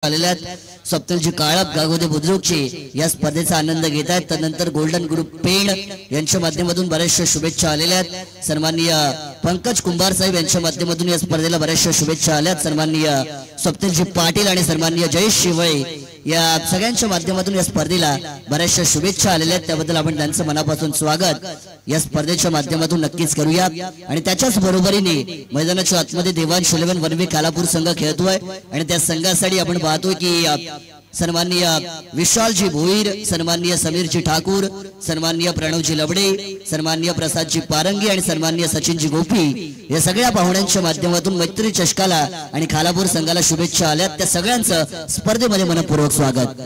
आलेल्या सप्तलजी काळप गागोदे बुद्रुकची या स्पर्धेचा आनंद घेत आहेत. त्यानंतर गोल्डन ग्रुप पेण यांच्या माध्यमातून बऱ्याचशा शुभेच्छा आलेल्या आहेत. सन्माननीय पंकज कुंभार साहेब यांच्या माध्यमातून या स्पर्धेला बऱ्याचशा शुभेच्छा आल्यात. सन्माननीय सप्तलजी पाटील आणि सन्माननीय जयेश शिवळे या सगळ्यांच्या माध्यमातून या स्पर्धेला बऱ्याचशा शुभेच्छा आलेल्या आहेत. त्याबद्दल आपण त्यांचं मनापासून स्वागत या स्पर्धेच्या माध्यमातून नक्कीच करूया. आणि त्याच्याच बरोबरीने मैदानाच्या आतमध्ये देवांश 11 वनवे कालापूर संघ खेळतोय आणि त्या संघासाठी आपण पाहतोय की सन्माननीय विशालजी भोईर, सन्माननीय समीरजी ठाकूर, सन्माननीय प्रणवजी लबडे, सन्माननीय प्रसादजी पारंगी आणि सन्माननीय सचिनजी गोपी या सगळ्या पाहुण्यांच्या माध्यमातून मैत्री चषकाला आणि खालापूर संघाला शुभेच्छा आल्यात. त्या सगळ्यांचं स्पर्धेमध्ये मनपूर्वक स्वागत.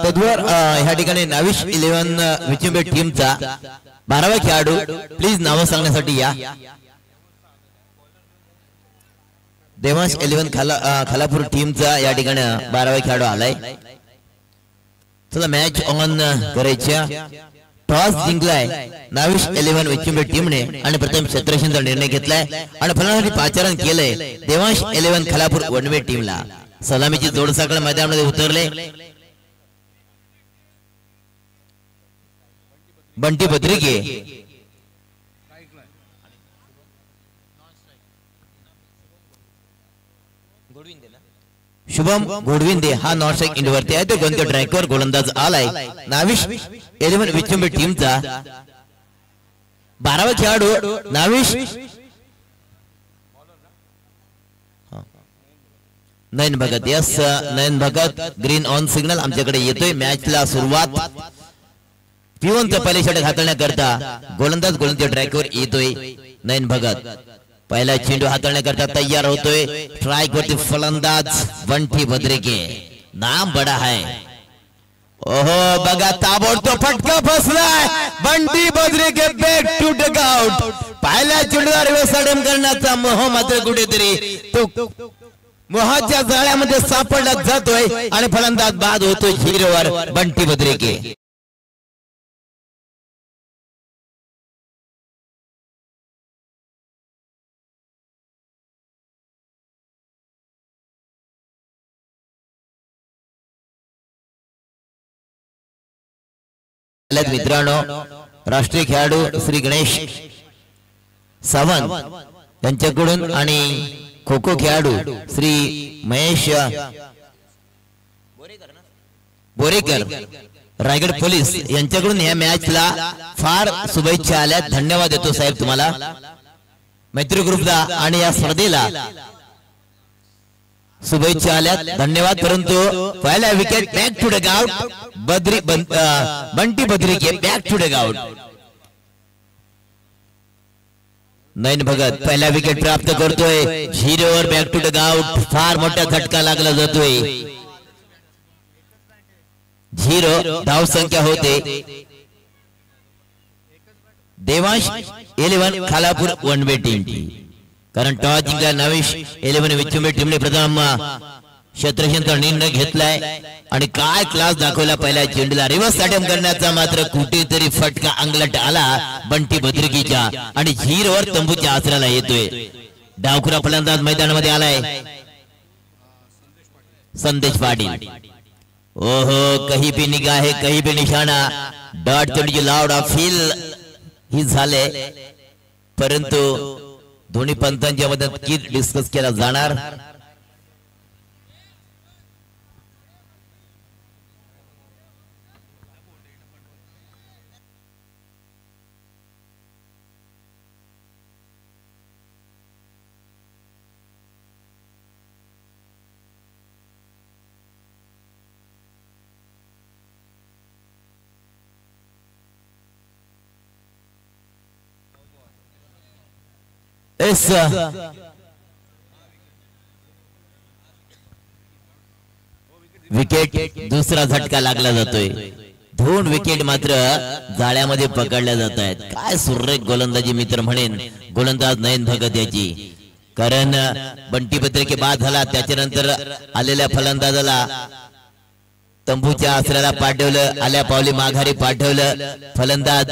तद्वर ह्या ठिकाणी नाविश 11 विचुंबे टीमचा 12वा खेळाडू प्लीज नाव सांगण्यासाठी या. देवांश 11 खालापूर टीमचा या ठिकाणी 12वा खेळाडू आलाय. चला मॅच ऑन करायच्या. टॉस जिंकलाय नाविश 11 विचुंबे टीमने आणि प्रथम क्षेत्ररक्षणाचा निर्णय घेतलाय आणि फलंदाजी पाचारण केलंय देवांश 11 खालापूर वनवे टीमला. सलामीची जोडसाकळ मैदानामध्ये उतरले. बंटी बद्रिके शुभम गोडविंदे हा नॉन स्ट्राइक इंडवरती आहे. तो गंत ड्रायकर गोलंदाज आलाय नाविश 11 विचुंबे टीमचा 12वा खेळाडू नाविश Nayan Bhagat. Yes Nayan Bhagat green on signal आमच्याकडे येतोय. मॅचला सुरुवात पिवनचा पहिल्या षटक हाताळण्याकरता गोलंदाज ड्रायकर येतोय नयन भगत. पहिला चेंडू हाताळण्याकरता तयार होतोय. स्ट्राइक वरती फलंदाज बंटी बद्रिके. नाम बडा है. ओहो बघा ताबडतोब फटका फसलाय. Bunty Badrike back to dugout. पहिल्या चेंडूला रिव्हर्स अटेम्प्ट करण्याचा मोह मात्र कुठेतरी तो मोहाच्या जाळ्यामध्ये सापडला जातोय आणि फलंदाज बाद होतोय झिरोवर बंटी बद्रिके. मित्रांनो राष्ट्रीय खेळाडू श्री गणेश सावंत यांच्याकडून आणि खो खो खेळाडू श्री महेश बोरेकर रायगड पोलीस यांच्याकडून या मॅचला फार शुभेच्छा आल्या. धन्यवाद देतो साहेब तुम्हाला मैत्री ग्रुपला आणि या स्पर्धेला शुभेच्छा आल्यात. धन्यवाद. परंतु पहिला wicket back to dugout. Bunty Badrike back to dugout. Nayan Bhagat पहिला विकेट प्राप्त करतोय. झिरोवर बॅक टू डग आउट. फार मोठा झटका लागला जातोय. झिरो धाव संख्या होते. देवांश 11 खालापूर वनवे टीमची. कारण टॉस जिंकला नाविश 11 विचुंबे टीमने प्रथम क्षेत्ररक्षणाचा निर्णय घेतलाय आणि काय क्लास दाखवला. पहिल्या चेंडूला रिव्हर्स अटेम्प्ट करण्याचा मात्र कुठेतरी फटका अंगलट आला बंटी बद्रिकेच्या आणि झिरोवर तंबूच्या आसऱ्याला येतोय. डावखुरा फलंदाज मैदानामध्ये आलाय संदेश पाटील. ओहो कहीं भी निगाह है कहीं भी निशाणा. डॉट चेंडूची लाऊड फील ही झाले. परंतु दोन्ही पंतांच्या मध्ये किती डिस्कस केला जाणार. विकेट दुसरा झटका लागला जातोय. 2 विकेट मात्र जाळ्यामध्ये पकडल्या जात आहेत. काय सुरेख गोलंदाजी मित्र म्हणेन गोलंदाज नयन भगत याची. कारण बंटी बद्रिके बाद झाला त्याच्यानंतर आलेल्या फलंदाजाला तंबूच्या आसऱ्याला पाठवलं. आल्या पावली माघारी पाठवलं. फलंदाज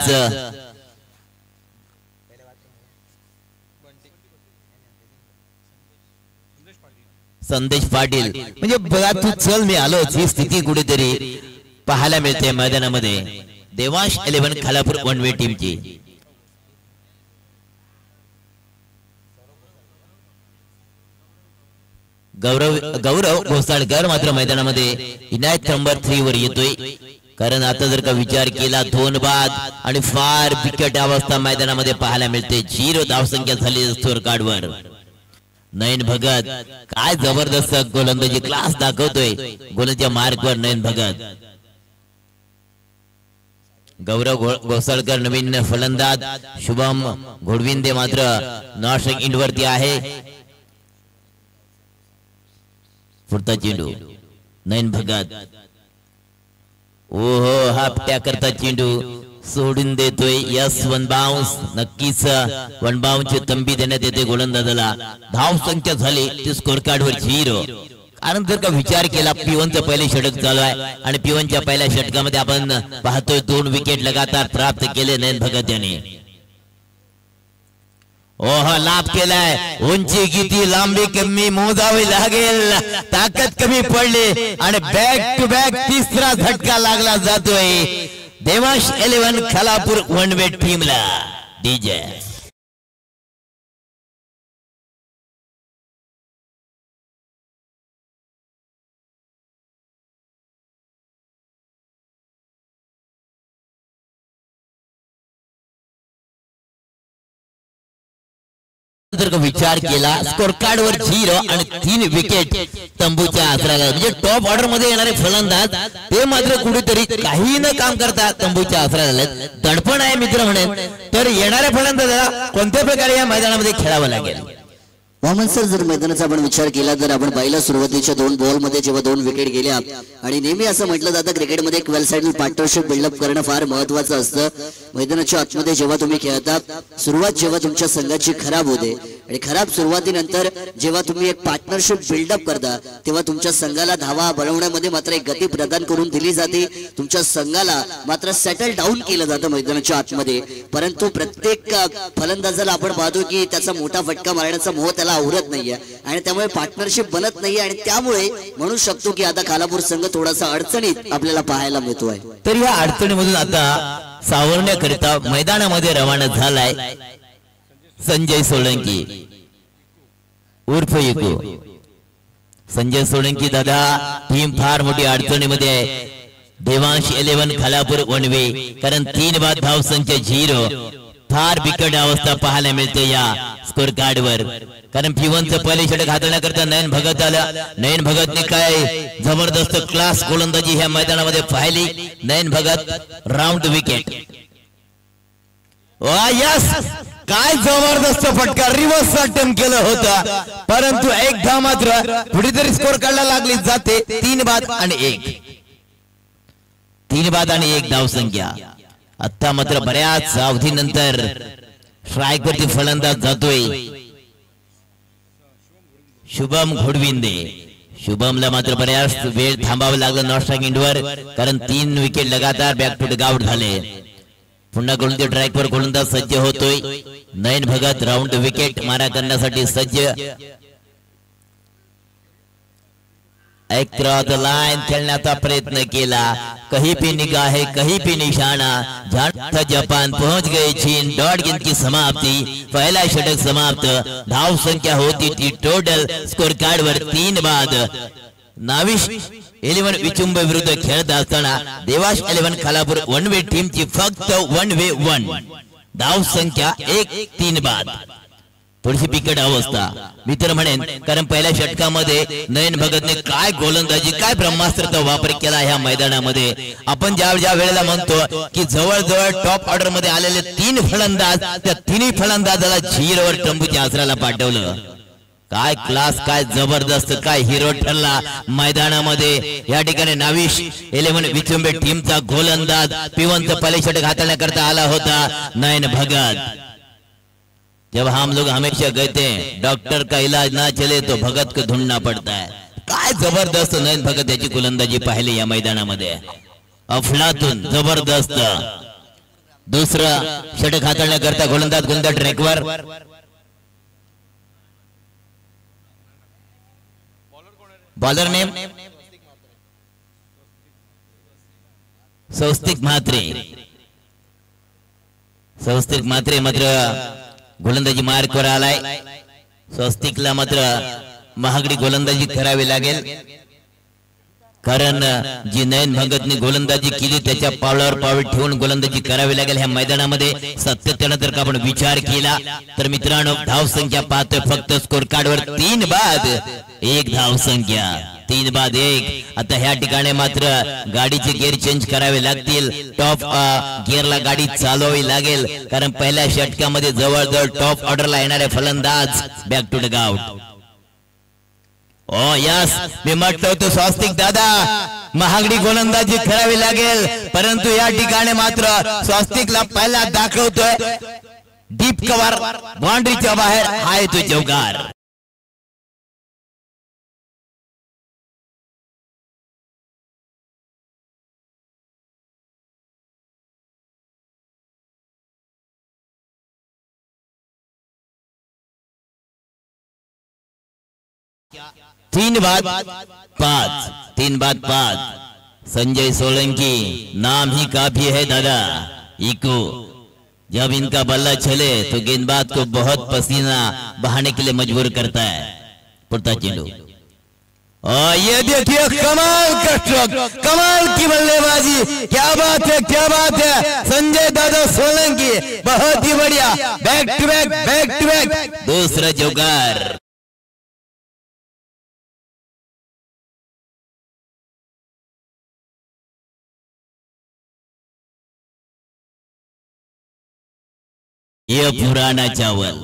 संदेश पाटील म्हणजे बघा तू चल मी आलो ही स्थिती कुठेतरी पाहायला मिळते मैदानामध्ये देवांश 11 खालापूर वन वे टीमची. गौरव घोसाळकर मात्र मैदानामध्ये इनायत नंबर 3 वर येतोय. कारण आता जर का विचार केला 2 बाद आणि फार बिकट अवस्था मैदानामध्ये पाहायला मिळते. 0 धावसंख्या झाली स्कोर कार्डवर. नयन भगत काय जबरदस्त गोलंदाजी क्लास दाखवतोय गोलंदाजीच्या मार्कवर नयन भगत. गौरव घोसाळकर नवीन फलंदाज. शुभम घोडविंदे मात्र नॉर्थ इंड वरती आहे. पुढचा चेंडू नयन भगत. ओहो हापट्या करता चेंडू सोडून देतोय. Yes one bounce. नक्कीच वन बाउन्सची तंबी देण्यात येते गोलंदाजाला. धाव संख्या झाली ती स्कोर कार्डवर 0. कारण जर का विचार केला P1चं पहिले षटक चालू आहे आणि P1च्या पहिल्या षटकामध्ये आपण पाहतोय 2 विकेट लगातार प्राप्त केले नयन भगत यांनी. ओह लाभ केलाय. उंची किती लांबी कमी मोजावी लागेल. ताकद कमी पडली आणि बॅक टू बॅक तिसरा झटका लागला जातोय देवांश 11 खालापूर वन वे टीमला. डीजे जर का विचार केला स्कोर कार्ड वर 0 आणि 3 विकेट तंबूच्या आसराला. म्हणजे टॉप ऑर्डर मध्ये येणारे फलंदाज ते मात्र कुठेतरी काही न काम करता तंबूच्या आसराला दडपण आहे मित्र म्हणेन. तर येणाऱ्या फलंदाजाला कोणत्या प्रकारे या मैदानामध्ये खेळावं लागेल. वामन सर जर मैदानाचा आपण विचार केला तर आपण पाहिलं सुरुवातीच्या 2 बॉल मध्ये जेव्हा 2 विकेट गेल्या आणि नेहमी असं म्हटलं जातं क्रिकेटमध्ये एक वेल साइड पार्टनरशिप बिल्डअप करणं फार महत्वाचं असतं. मैदानाच्या आतमध्ये जेव्हा तुम्ही खेळता सुरुवात जेव्हा तुमच्या संघाची खराब होते आणि खराब सुरुवातीनंतर जेव्हा तुम्ही एक पार्टनरशिप बिल्डअप करता तेव्हा तुमच्या संघाला धावा बनवण्यामध्ये मात्र एक गती प्रदान करून दिली जाते. तुमच्या संघाला मात्र सेटल डाऊन केलं जातं मैदानाच्या आतमध्ये. परंतु प्रत्येक फलंदाजाला आपण पाहतो की त्याचा मोठा फटका मारण्याचा मोह त्याला आवरत नाहीये आणि त्यामुळे पार्टनरशिप बनत नाहीये आणि त्यामुळे म्हणू शकतो की आता खालापूर संघ थोडासा अडचणीत आपल्याला पाहायला मिळतोय. तर या अडचणीमधून आता सावरण्याकरिता मैदानामध्ये रवाना झालाय संजय सोळंकी उर्फ इको. संजय सोळंकी दादा टीम फार मोठी अडचणीमध्ये आहे. Devansh 11 Khalapur one way. कारण 3 बाद धाव संख्या 0. फार बिकट अवस्था पाहायला मिळते या स्कोर कार्डवर. कारण P1चं पहिले षटक हाताळण्याकरता नयन भगत आला. नयन भगतने काय जबरदस्त क्लास गोलंदाजी ह्या मैदानामध्ये पाहिली. नयन भगत राऊंड विकेट. यस काय जबरदस्त फटका रिव्हर्स अटेम्प्ट केलं होतं परंतु एक धाव मात्र कुठेतरी स्कोर काढला लागली जाते. 3 बाद आणि 1. 3 बाद आणि 1 धाव संख्या. आता मात्र बऱ्याच अवधीनंतर स्ट्राईक वरती फलंदाज जातोय शुभम घोडविंदे. शुभमला मात्र बऱ्याच वेळ थांबावं लागलं नॉट स्ट्राईक इंडवर. कारण 3 विकेट लगातार बॅक टू आउट झाले. पुन्हा गोलंदाज ट्रॅकवर गोलंदाज सज्ज होतोय. नयन भगत राऊंड विकेट मारा करण्यासाठी सज्ज. एक क्रॉस लाइन खेलण्याचा प्रयत्न केला. कहीं पे निगाह कहीं पे निशाना. था जापान पहुंच गए चीन. डॉट गेंद की समाप्ति. पहला षटक समाप्त. धाव संख्या होती थी टोटल स्कोर कार्ड वर 3 बाद. नाविश 11 विचुंब विरुद्ध खेळत असताना देवांश 11 खालापूर वन वे टीमची फक्त 1 वे 1. धाव संख्या 1 3 बाद. थोडीशी बिकट अवस्था मित्र म्हणेन. कारण पहिल्या षटकामध्ये नयन भगतने काय गोलंदाजी काय ब्रह्मास्त्राचा वापर केला ह्या मैदानामध्ये. आपण ज्या वेळेला म्हणतो की जवळजवळ टॉप ऑर्डर मध्ये आलेले 3 फलंदाज त्या 3 फलंदाजाला 0 वर तंबूच्या आसराला पाठवलं. काय क्लास काय जबरदस्त काय हिरो ठरला मैदानामध्ये. या ठिकाणी नाविश 11 विचुंबे टीमचा गोलंदाज P1चं पहिले षटक हाताळण्याकरता आला होता नयन भगत. जब हम लोग हमेशा कहते हैं डॉक्टर का इलाज ना चले तो भगत को ढूंढना पड़ता है. काय जबरदस्त नयन भगत याची गोलंदाजी पाहिली या मैदानामध्ये. अफलातून जबरदस्त. दुसरा षटक हाताळण्याकरता गोलंदाज ट्रॅकवर. बॉलर नेम स्वस्तिक म्हात्रे. स्वस्तिक म्हात्रे मात्र गोलंदाजी मार्कवर आलाय. स्वस्तिकला मात्र महागडी गोलंदाजी करावी लागेल, कारण जी नयन भगतने गोलंदाजी केली त्याच्या पावलावर पाऊल ठेवून गोलंदाजी करावी लागेल. ह्या मैदानामध्ये सातत्याने जर का आपण विचार केला तर मित्रांनो धाव संख्या पाहतोय फक्त स्कोर कार्डवर 3 बाद 1 धाव संख्या, 3 बाद 1. आता ह्या ठिकाणी मात्र गाडीचे गिअर चेंज करावे लागतील. टॉप गिअरला गाडी चालवावी लागेल, कारण पहिल्या षटकामध्ये जवळजवळ टॉप ऑर्डरला येणारे फलंदाज बॅक टू द आउट. ओ यस, मी म्हटलं होतं स्वस्तिक दादा महागडी गोलंदाजी करावी लागेल, परंतु या ठिकाणी मात्र स्वस्तिकला पहिला दाखवतोय डीप कव्हर बाउंड्रीच्या बाहेर आहे तो चौकार. तीन बाद 5. संजय सोलंकी नाम ही काफी है दादा. इको जब इनका बल्ला चले तो गेंदबाज को बहुत पसीना बहाने के लिए मजबूर करता है. पुरता चेंडू, और ये देखिए कमाल का स्ट्रोक, कमाल की बल्लेबाजी. क्या बात है, क्या बात है. संजय दादा सोलंकी बहुत ही बढ़िया. बैक टू बैक दूसरा चौकार. ये पुराना चावल,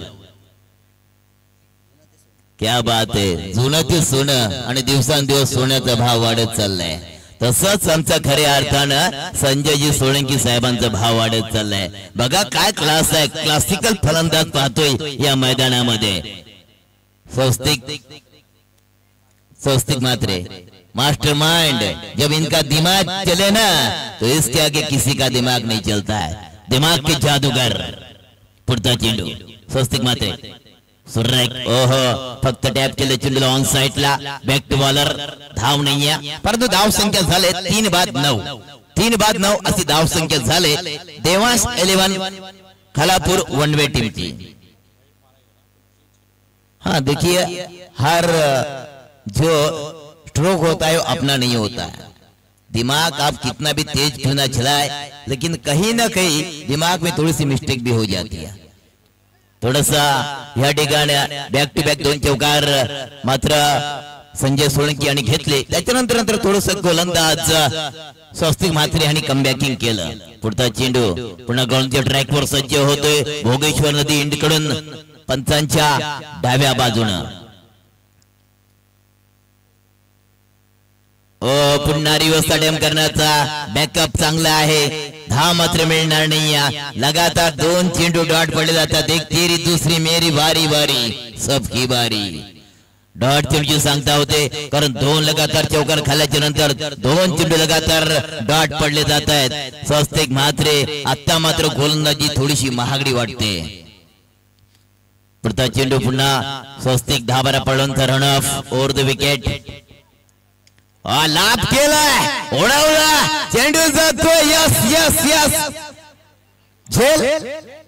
क्या बात आहे. जुनं ते सोनं आणि दिवसांदिवस सोन्याचा भाव वाढत चाललाय. तसंच आमचा खऱ्या अर्थानं संजयजी सोळंकी साहेबांचा भाव वाढत चाललाय. बघा काय क्लास आहे, क्लासिकल फलंदाज पाहतोय या मैदानामध्ये. स्वस्तिक मात्रे मास्टरमाइंड. जब इनका दिमाग चले ना तो इसके आगे किसी का दिमाग नहीं चलता है. दिमाग के जादूगर. पुढचा चेंडू स्वस्तिक मात्रे सुरेख. ओहो, फक्त टॅप केले चेंडूला ऑन साइडला. Back to bowler. धाव नाहीये, परंतु धाव संख्या झाले 3 बाद 9. 3 बाद 9 अशी धाव संख्या झाले Devansh 11 Khalapur one way team की. हाँ देखिए, हर जो स्ट्रोक होता है वो अपना नहीं होता है. दिमाग आप कितना भी तेज क्यों ना चलाए, लेकिन कहीं ना कहीं दिमाग में थोड़ी सी मिस्टेक भी हो जाती है. थोडासा या ठिकाणी बॅक टू बॅक 2 चौकार मात्र संजय सोळंकी यांनी घेतले. त्याच्यानंतर थोडस गोलंदाज स्वस्तिक म्हात्रे यांनी कमबॅकिंग केलं. पुढचा चेंडू पुन्हा गोलच्या ट्रॅकवर सज्ज होतोय. भोगेश्वर नदी इंडकडून पंचांच्या डाव्या बाजूनं. पुन्हा रिव्हर्स अटेम्प्ट करण्याचा बॅकअप चांगला आहे. धाव मात्र मिळणार नाही. लगातार 2 चेंडू डॉट पडले जातात. एक तेरी दुसरी मेरी बारी सबकी बारी. डॉट चेंडू सांगता होते, कारण 2 लगातार चौकार खाल्ल्याच्या नंतर 2 चेंडू लगातार डॉट पडले जात आहेत. स्वस्तिक म्हात्रे आता मात्र गोलंदाजी थोडीशी महागडी वाटते. पुढचा चेंडू पुन्हा स्वस्तिक 10-12 पडून run of over the wicket. लाभ केलाय, उडवला चेंडू जातोय. यस झेल.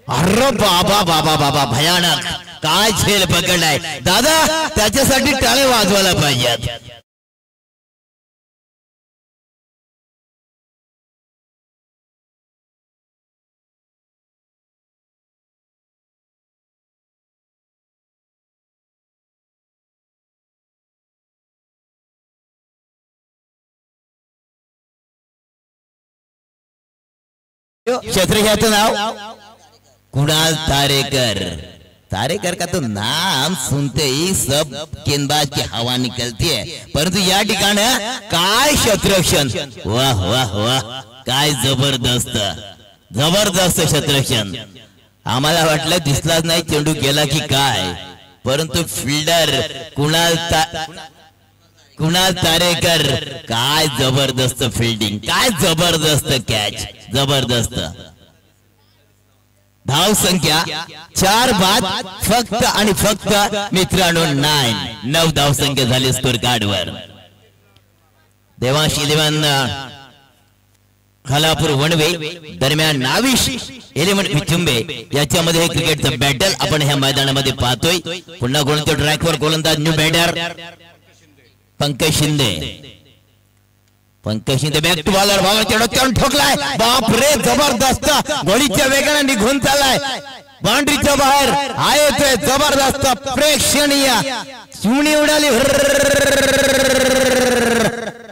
अरे बाबा भयानक. काय झेल पकडलाय दादा, त्याच्यासाठी टाळे वाजवायला पाहिजेत. क्षेत्र नाव कुणाल तारेकर. तारेकर का तो नाम सुनते ही सब गेंदबाज की हवा निकलती है, परंतु या ठिकाणी काय क्षेत्ररक्षण. वाह काय जबरदस्त क्षेत्ररक्षण. आम्हाला वाटलं दिसलाच नाही चेंडू गेला की काय, परंतु फिल्डर कुणाल तारेकर काय जबरदस्त फिल्डिंग, काय जबरदस्त कॅच, जबरदस्त. धाव संख्या 4 बाद फक्त आणि फक्त मित्रांनो 9 धाव संख्या झाली स्कोर कार्डवर. देवांश 11 खालापूर वणवे दरम्यान नाविश 11 विचुंबे याच्यामध्ये हे क्रिकेटचं बॅटल आपण ह्या मैदानामध्ये पाहतोय. पुन्हा गोलंदाज ट्रॅकवर गोलंदाज new batter Pankaj Shinde. Pankaj Shinde back to bowler भावाला ठोकलाय. बाप रे जबरदस्त गोळीच्या वेगाने निघून चाललाय बाउंड्रीच्या बाहेर आहे ते जबरदस्त प्रेक्षणीय चिमणी उडाली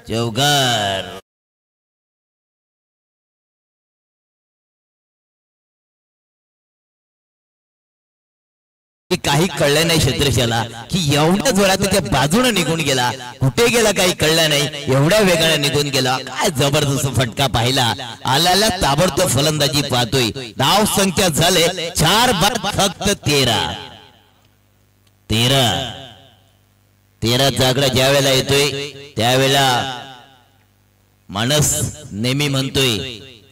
चौकार. काही कळलं नाही क्षेत्रशाला की एवढ्या जोरात त्याच्या बाजूने निघून गेला. कुठे गेला काही कळलं नाही. एवढ्या वेगाने निघून गेला. काय जबरदस्त फटका पाहिला. आल्याला ताबडतोब फलंदाजी पाहतोय. धाव संख्या झाले 4 बाद फक्त 13 आकडा ज्या वेळेला येतोय त्यावेळेला माणस नेहमी म्हणतोय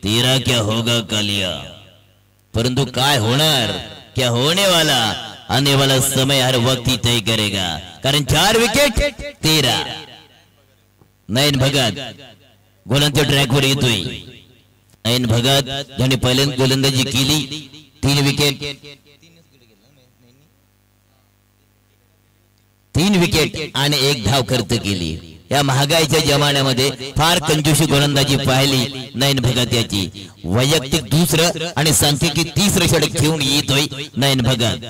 13 क्या होगा कालिया, परंतु काय होणार, क्या होने वाला, आने वाला समय हर वक्त ही तय करेगा. कारण 4 विकेट 13. नयन भगत गोलंदाज ट्रॅकवर येतोय. नयन भगत ज्याने पहिल्यांदा गोलंदाजी केली 3 विकेट आणि 1 धाव खर्च केली. या महागाईच्या जमान्यामध्ये फार कंजूसी गोलंदाजी पाहिली नयन भगत याची. वैयक्तिक दुसरं आणि सांख्यिकी 3रं षटक घेऊन येतोय नयन भगत.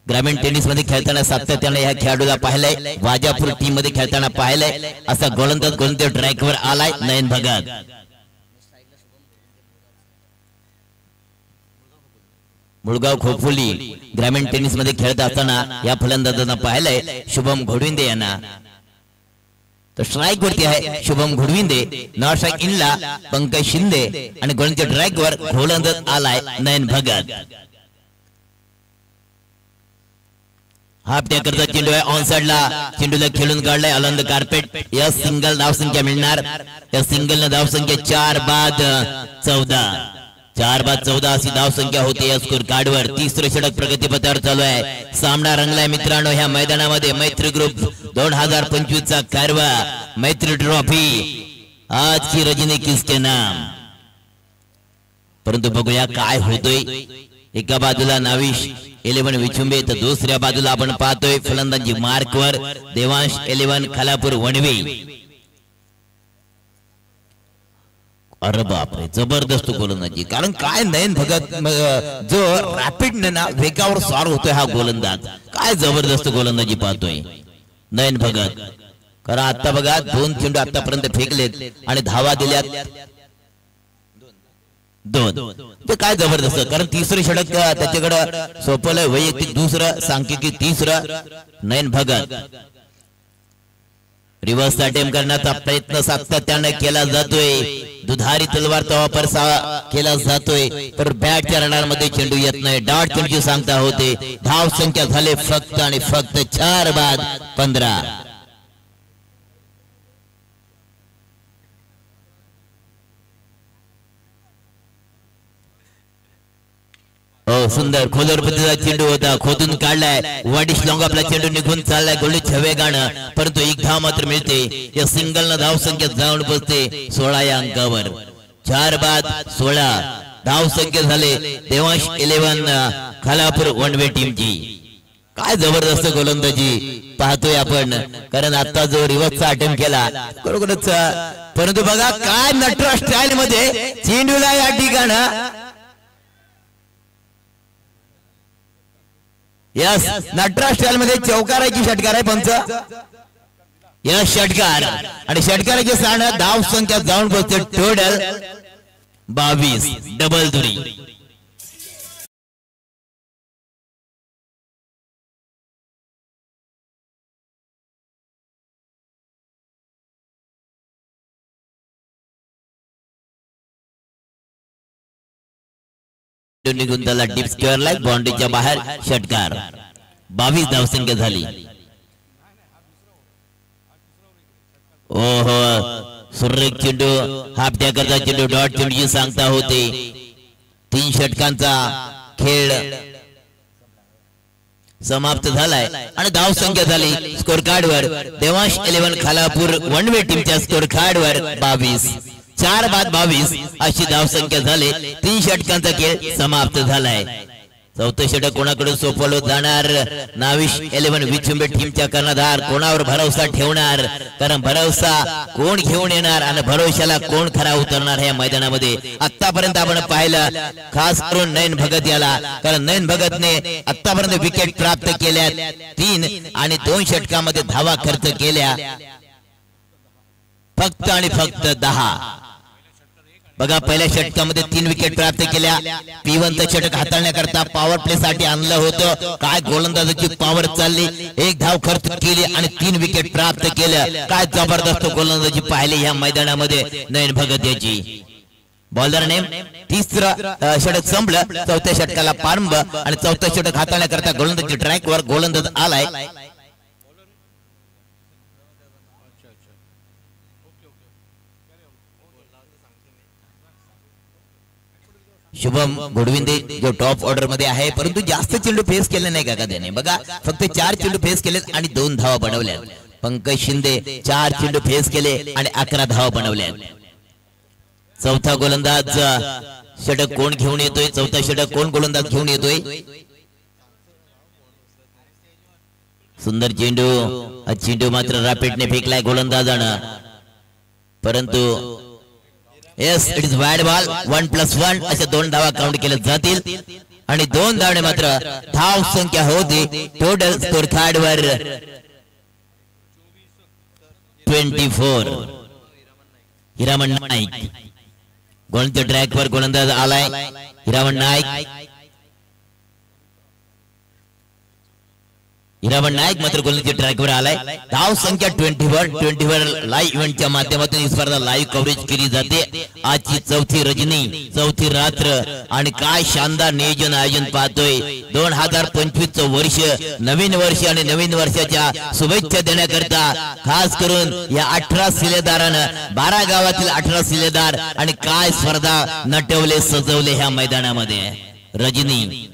ग्रामीण टेनिस मध्ये खेळताना सातत्याने या खेळाडूला पाहिलंय. वाजापूर टीम मध्ये खेळताना पाहिलंय. असा गोलंदाज ट्रॅकवर आलाय नयन भगत. मुळगाव खोपोली ग्रामीण टेनिस मध्ये खेळत असताना या फलंदाजांना पाहिलंय शुभम घोडविंदे यांना. तर स्ट्राइक वरती आहे शुभम घोडविंदे. नॉट स्ट्राइक इनला पंकज शिंदे आणि गोलंदाज ट्रॅकवर गोलंदाज आलाय नयन भगत. हाफ टॅ करता चेंडू आहे ऑन साइडला. चेंडूला खेळून काढलाय अलंद कार्पेट. या सिंगल धाव संख्या मिळणार. या सिंगल धाव संख्या 4 बाद 14. 4 बाद 14 अशी धाव संख्या होती या स्कोर कार्डवर. 3रं षटक प्रगतीपथावर चालू आहे. सामना रंगलाय मित्रांनो ह्या मैदानामध्ये. मैत्री ग्रुप 2025 चा कारवा मैत्री ट्रॉफी आज की रजनी किसके नाम. परंतु बघूया काय होतोय. एका बाजूला नाविश 11 विचुंबे तर दुसऱ्या बाजूला आपण पाहतोय फलंदाजी मार्कवर देवांश 11 खालापूर वणवे. अरे बापरे जबरदस्त गोलंदाजी. कारण काय नयन भगत जो रॅपिड ना वेगावर स्वार होतोय हा गोलंदाज. काय जबरदस्त गोलंदाजी पाहतोय नयन भगत. कारण आता बघा 2 चेंडू आतापर्यंत फेकलेत आणि धावा दिल्यात 2. ते काय जबरदस्त. कारण 3रं षटक त्याच्याकडे सोपवलंय. वैयक्तिक दुसरं सांख्यिकी 3रं नयन भगत. रिव्हर्स अटेम्प्ट करण्याचा प्रयत्न सातत्याने केला जातोय. दुधारी तलवार वापर केला जातोय तर बॅटच्या रडारमध्ये चेंडू येत नाही. डॉट चेंडूची सांगता होते. धाव संख्या झाले फक्त आणि फक्त 4 बाद 15. सुंदर खोलवर पद्धतीचा चेंडू होता. खोदून काढलाय. वाडिश लॉंग आपला चेंडू निघून चाललाय गोळीच्या वेगानं. परंतु 1 धाव मात्र मिळते. या सिंगल न धाव संख्या जाऊन बसते 16 या अंकावर. 4 बाद 16 धाव संख्या झाले देवांश 11 खालापूर वनवे टीमची. काय जबरदस्त गोलंदाजी पाहतोय आपण. कारण आता जो रिव्हर्सचा अटेम्प्ट केला बरोबरच. परंतु बघा काय नटराज स्टाईल मध्ये चेंडूला या ठिकाणं यस नटराज स्टाईल मध्ये चौकाराची षटकार आहे पंच. यस षटकार आणि षटकाराचे स्थान धाव संख्या जाऊन बसते टोटल 22 डबल दुरी. निघून त्याला डीप स्क्वेअर लाईन बाउंड्रीच्या बाहेर षटकार. 22 धावसंख्या झाली. ओहो सुरेख चेंडू हाफ टॅ करता चेंडू डॉट चेंडूची सांगता होते. 3 षटकांचा खेळ समाप्त झालाय आणि धाव संख्या झाली स्कोर कार्ड वर देवांश 11 खालापूर वनवे टीमच्या स्कोर कार्ड वर 22 4 बाद 22 अशी धाव संख्या झाली. 3 षटकांचा खेळ समाप्त झालाय. चौथं षटक कोणाकडून सोपवलं जाणार? नाविश 11 विचुंबे टीमच्या कर्णधार कोणावर भरोसा ठेवणार? कारण भरोसा कोण घेऊन येणार आणि भरोशाला कोण खरा उतरणार या मैदानामध्ये आतापर्यंत आपण पाहिलं. खास करून नयन भगत याला, कारण नयन भगतने आतापर्यंत विकेट प्राप्त केल्या 3 आणि 2 षटकामध्ये धावा खर्च केल्या फक्त आणि फक्त 10. बघा पहिल्या षटकामध्ये 3 विकेट प्राप्त केल्या. P1 षटक हाताळण्याकरता पॉवर प्ले साठी आणलं होतं. काय गोलंदाजाची पॉवर चालली, 1 धाव खर्च केली आणि 3 विकेट प्राप्त केल्या. काय जबरदस्त गोलंदाजी पाहिली या मैदानामध्ये नयन भगत याची. बॉलर नेम 3रं षटक संपलं. चौथ्या षटकाला प्रारंभ आणि चौथं षटक हाताळण्याकरता गोलंदाजी ट्रॅक वर गोलंदाज आलाय. शुभम गोडविंदे जो टॉप ऑर्डर मध्ये आहे, परंतु जास्त चेंडू फेस केले नाही का त्याने. बघा फक्त 4 चेंडू फेस केलेत आणि 2 धावा बनवल्या. पंकज शिंदे 4 चेंडू फेस केले आणि 11 धावा बनवल्या. चौथा गोलंदाज षटक कोण घेऊन येतोय? चौथा षटक कोण गोलंदाज घेऊन येतोय? सुंदर चेंडू. हा चेंडू मात्र रॅपिडने फेकलाय गोलंदाजानं, परंतु yes it is wide ball. 1+1 अशा 2 धावा काउंट केल्या जातील आणि 2 धावणे मात्र धाव संख्या होती टोटल स्कोर कार्ड वर 24. हिरामण नाईक गोलंदाज ट्रॅक वर गोलंदाज आलाय. हिरामण नाईक मात्र गोलंदाजी ट्रॅकवर आलाय. धाव संख्या 24 लाईव्ह इव्हेंटच्या माध्यमातून ही स्पर्धा लाईव्ह कव्हरेज केली जाते. आजची चौथी रजनी, चौथी रात्र आणि काय शानदार नियोजन आयोजन पाहतोय. 2025 वर्ष नवीन वर्ष आणि नवीन वर्षाच्या शुभेच्छा देण्याकरता खास करून या 18 शिलेदारानं 12 गावातील 18 शिलेदार आणि काय स्पर्धा नटवले सजवले ह्या मैदानामध्ये. रजनी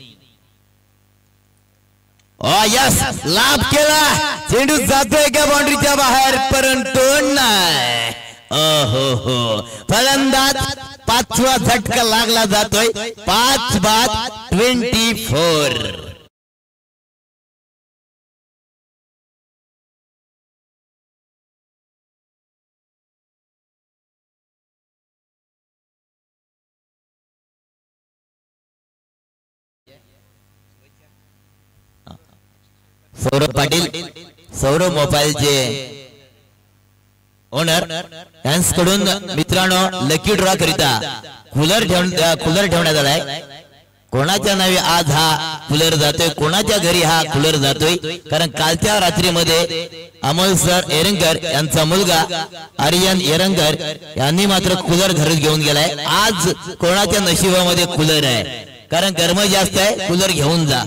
यस लाभ केला. चेंडू जातोय का बाउंड्रीच्या बाहेर, परंतु नाही. हो फलंदाज 5वा झटका लागला जातोय. 5 बाद 24. सौरभ पाटील, सौरभ मोबाईलचे ओनर यांच्याकडून मित्रांनो लकी ड्रॉ करिता कूलर ठेवण्यात आलाय. कोणाच्या नावे आज हा कूलर जातोय, कोणाच्या घरी हा कूलर जातोय? कारण कालच्या रात्रीमध्ये अमोल सर एरंगर यांचा मुलगा आर्यन एरंगर यांनी मात्र कूलर घरी घेऊन गेलाय. आज कोणाच्या नशिबामध्ये कूलर आहे? कारण गरम जास्त आहे, कूलर घेऊन जा.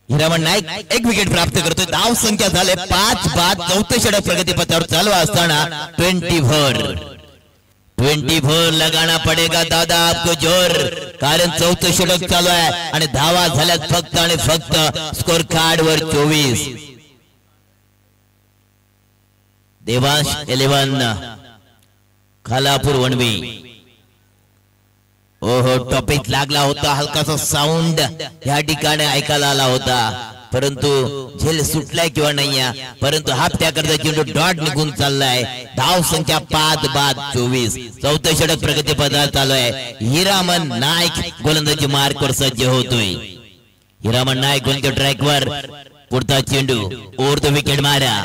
हिरामण नाईक 1 विकेट प्राप्त करतोय. धाव संख्या झाले 5 बाद. चौथे षटक प्रगतीपथावर चालू असताना 24 लगाना पडेगा दादा आपको जोर. कारण चौथे षटक चालू आहे आणि धावा झाल्यात फक्त आणि फक्त स्कोर कार्ड वर 24. देवांश 11 खालापूर वनवी. ओहो टॉपिक लागला होता, हलकासा साऊंड या ठिकाणी ऐकायला आला होता, परंतु झेल सुटलाय किंवा नाही, परंतु हा त्याकरता चेंडू डॉट निघून चाललाय. धाव संख्या 5 बाद 24. चौथे षटक प्रगतीपथावर चालू आहे. हिरामण नाईक गोलंदाजी मार्कवर सज्ज होतोय. हिरामण नाईक गोलंदाजी ट्रॅकवर. पुढचा चेंडू ओव्हर द विकेट मारा.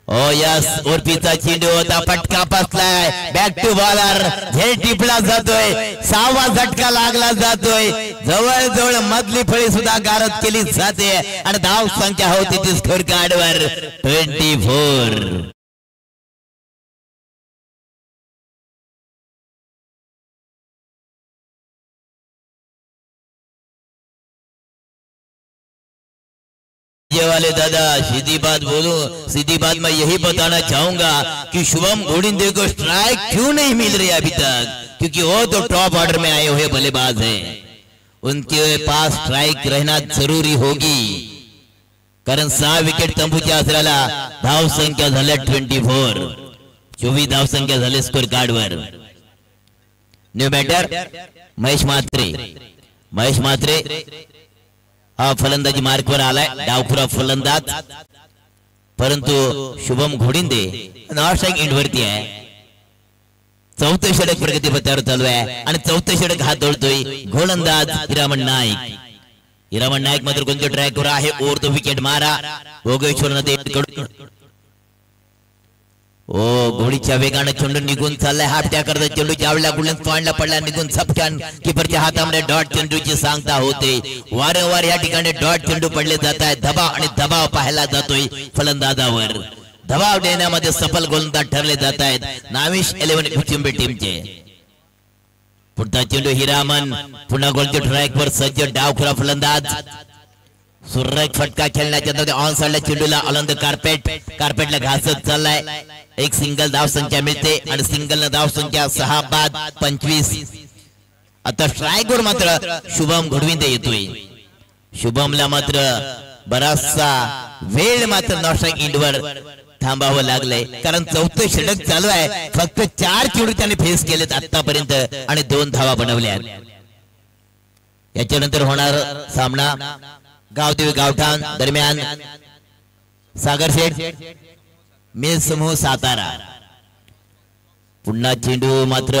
ओ यस ओरपीचा चेंडू होता, फटका बसलाय. Back to bowler. झेल टिपला जातोय. 6वा झटका लागला जातोय. जवळ मधली फळी सुद्धा गारद केली जाते आणि धाव संख्या होती ती स्कोर कार्डवर 24. नीचे वाले दादा सीधी बात बोलूं, सीधी बात मैं यही बताना चाहूंगा कि शुभम घोड़िंदे को स्ट्राइक क्यों नहीं मिल रही अभी तक, क्योंकि वो तो टॉप ऑर्डर में आए हुए बल्लेबाज हैं, उनके पास स्ट्राइक रहना जरूरी होगी, कारण 6 विकेट तंबूच्या आसराला धाव संख्या झाल्या 24, 24 धाव संख्या झाले स्कोर कार्डवर. न्यू बॅटर महेश म्हात्रे हा फलंदाजी मार्कवर आलाय, डावखुरा फलंदाज, परंतु शुभम घोड़िंदे नॉन स्ट्राइक एंडवरती आहे. 4थं षटक प्रगती पथावर चालू आहे आणि 4थं षटक हात धरतोय गोलंदाज हिरामण नाईक. हिरामण नाईक मात्र कोणत्या ट्रॅकवर आहे, ओव्हर द विकेट मारा भोगेश्वर नदी कडून. ओ घोडीच्या वेगाने चेंडू निघून चाललाय, हाफ टॅकरचा चेंडू जावला गुडलंद पॉइंटला पडला, निघून झपट्यान कीपरच्या हातामध्ये डॉट चेंडूची सांगता होते. वारंवार या ठिकाणी डॉट चेंडू पडले जात आहेत, दबाव आणि दबाव पाहायला जातोय फलंदाजावर, दबाव देण्यामध्ये सफल गोलंदाज ठरले जात आहेत नाविश 11 विचुंबे टीमचे. पुढचा चेंडू हिरामन पुन्हा गोलच्या ट्रॅकवर सज्ज डावखुरा फलंदाज, सुरेख फटका खेळण्याच्या ऑन साइडला चेंडूला अलंद कार्पेटला घासत चाललाय. एक सिंगल धाव संख्या मिळते आणि सिंगल धाव संख्या 6 बाद 25. आता स्ट्राइकवर मात्र शुभम घोड़विंदे येतोय. शुभमला मात्र बराचसा वेळ मात्र नॉन स्ट्राइक एंडवर थांबावं लागलंय, कारण 4थं षटक चालू आहे. फक्त 4 चेंडू त्याने फेस केलेत आतापर्यंत आणि 2 धावा बनवल्या. याच्यानंतर होणार सामना गावदेवी गावठाण दरम्यान सागर शेठ मेल समूह सातारा. पुन्हा चेंडू मात्र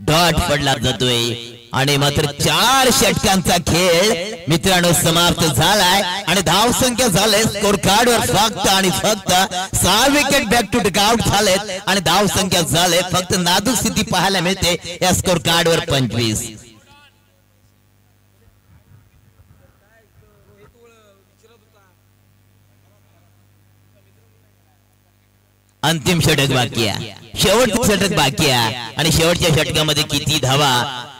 डॉट पडला जातोय आणि मात्र 4 षटकांचा खेळ मित्रांनो समाप्त झालाय आणि धाव संख्या झाले स्कोर कार्डवर फक्त आणि फक्त 6 विकेट बॅक टू डगआउट झालेत आणि धाव संख्या झाले फक्त नाजूक स्थिती पाहायला मिळते या स्कोर कार्डवर 25. अंतिम षटक बाकी आहे, शेवटचं षटक बाकी आहे आणि शेवटच्या षटकामध्ये किती धावा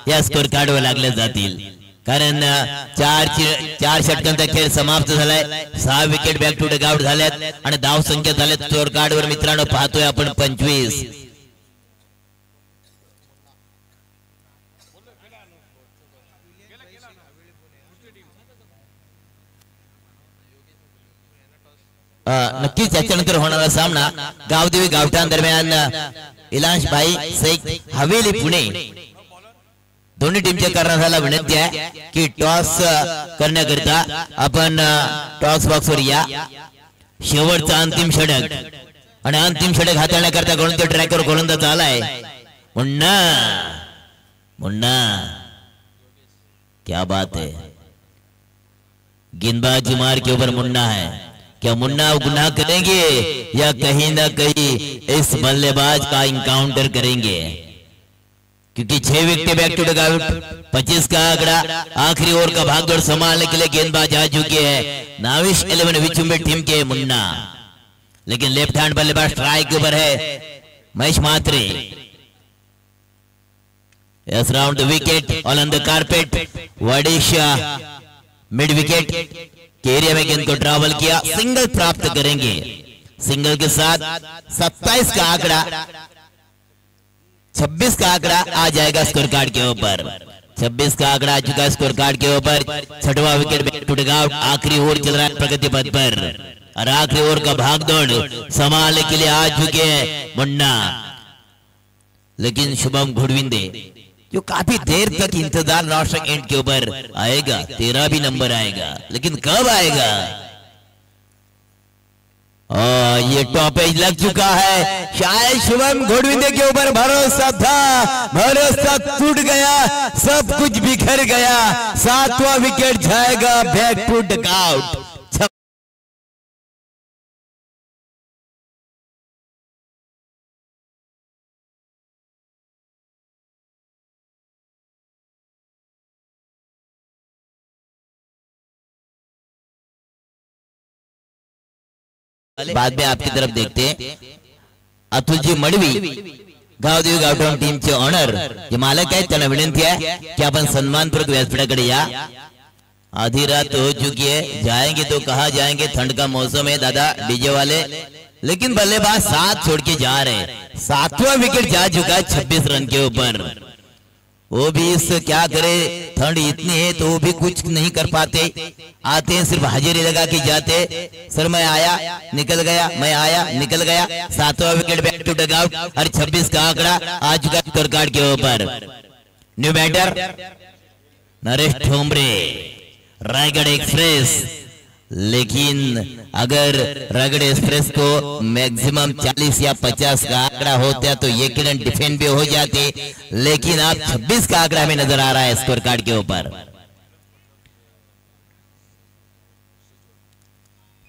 या स्कोर कार्डवर लागल्या जातील, कारण 4 षटकांचा खेळ समाप्त झालाय. 6 विकेट बॅक टू डगआउट झाल्यात आणि धाव संख्या झाल्यात स्कोर कार्डवर मित्रांनो पाहतोय आपण 25. नक्कीच याच्यानंतर होणारा सामना गावदेवी गावठाण दरम्यान इलाश भाई शेख हवेली पुणे. दोन्ही टीमच्या कर्णधाराला विनंती आहे की टॉस करण्याकरिता आपण टॉस बॉक्सवर या. शेवटचा अंतिम षटक आणि अंतिम षटक हाताळण्याकरता गोलंदाज ट्रॅकवर गोलंदाज आलाय मुन्ना. क्या बात है, गेंदबाज जुमार के ऊपर मुन्ना है. क्या मुन्ना गुनाह करेंगे या कहीं ना कहीं इस बल्लेबाज का इनकाउंटर करेंगे, क्योंकि 6 विकेट बैक टू डगआउट 25 का आंकड़ा. आखिरी ओवर का भागदौड़ संभालने के लिए गेंदबाज आ चुके हैं नाविश 11 विचुंबे टीम के मुन्ना, लेकिन लेफ्ट हैंड बल्लेबाज स्ट्राइक के ऊपर है Mahesh Mhatre. Yes round the wicket on the carpet वडिशा मिड विकेट के एरिया में गेंद को ट्रैवल किया, सिंगल प्राप्त करेंगे. सिंगल के साथ 27 का आंकड़ा 26 का आंकड़ा आ जाएगा स्कोर कार्ड के ऊपर. 26 का आंकड़ा आ चुका है स्कोर कार्ड के ऊपर. 6वां विकेट बैक टू डगआउट. आखिरी ओवर चल रहा है प्रगति पथ पर और आखिरी ओवर का भागदौड़ संभालने के लिए आ चुके हैं मुन्ना, लेकिन शुभम घोड़विंदे जो काफी देर तक इंतजार नॉन स्ट्राइक एंड के ऊपर आएगा. 13 भी नंबर आएगा, लेकिन कब आएगा? ये टॉपेज लग चुका है. शायद शुभम घोड़विंदे के ऊपर भरोसा था, भरोसा टूट गया, सब कुछ बिखर गया. 7वां विकेट जाएगा बैक टू डगआउट. बाद में आपकी तरफ देखते हैं अतुल जी मडवी गावदेवी गावठाण टीमचे ऑनर जे मालक आहेत त्यांना विनंती आहे की आपण सन्मानपूर्वक व्यासपीठाकडे या. आधी रात हो चुकी है, जाएंगे तो कहाँ जाएंगे, ठंड का मौसम है दादा डीजे वाले, लेकिन बल्लेबाज 7 छोड़ के जा रहे हैं। 7वां विकेट जा चुका है 26 रन के ऊपर। वो भी इस क्या करे, ठंड इतनी है तो वो भी कुछ नहीं कर पाते, आते हैं सिर्फ हाजिरी लगा के जाते। सर मैं आया निकल गया, मैं आया निकल गया। 7वां wicket back to dugout और 26 का आंकड़ा आ चुका स्कोर कार्ड के ऊपर। New batter Naresh Thombre, Raigarh express. लेकिन अगर रायगढ़ एक्सप्रेस को मैक्सिमम 40 या 50 का आंकड़ा होता तो ये किरण डिफेंड भी हो जाते, लेकिन आप 26 का आंकड़ा में नजर आ रहा है स्कोर कार्ड के ऊपर।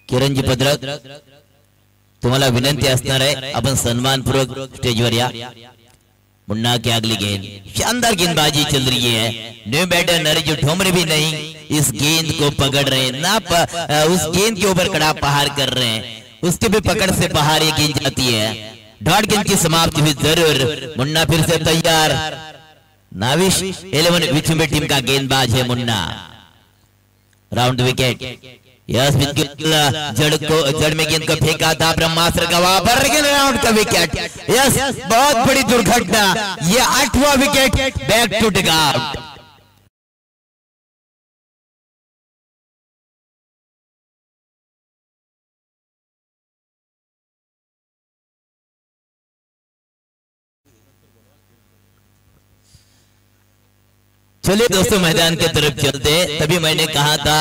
किरणजी पत्रक तुम्हाला विनंती असणार आहे, आपण सन्मानपूर्वक स्टेजवर या। मुन्ना की अगली गेंद, शानदार गेंदबाजी चल रही है। न्यू बैटर नरेश ठोंबरे भी नहीं इस गेंद को पकड़ रहे हैं, ना उस गेंद के ऊपर कड़ा प्रहार कर रहे हैं, उसके भी पकड़ से बाहर ये गेंद जाती है। डॉट गेंद की समाप्ति हुई जरूर। मुन्ना फिर से तैयार। नाविश 11 विचुंबे टीम का गेंदबाज है मुन्ना। Round wicket. यस जड़ में गेंद को फेंका था ब्रह्मास्त्र का, वापर राउंड का विकेट। यस बहुत बड़ी दुर्घटना, ये 8वां wicket back to dugout. चलिए दोस्तों मैदान की तरफ चलते। तभी मैंने कहा था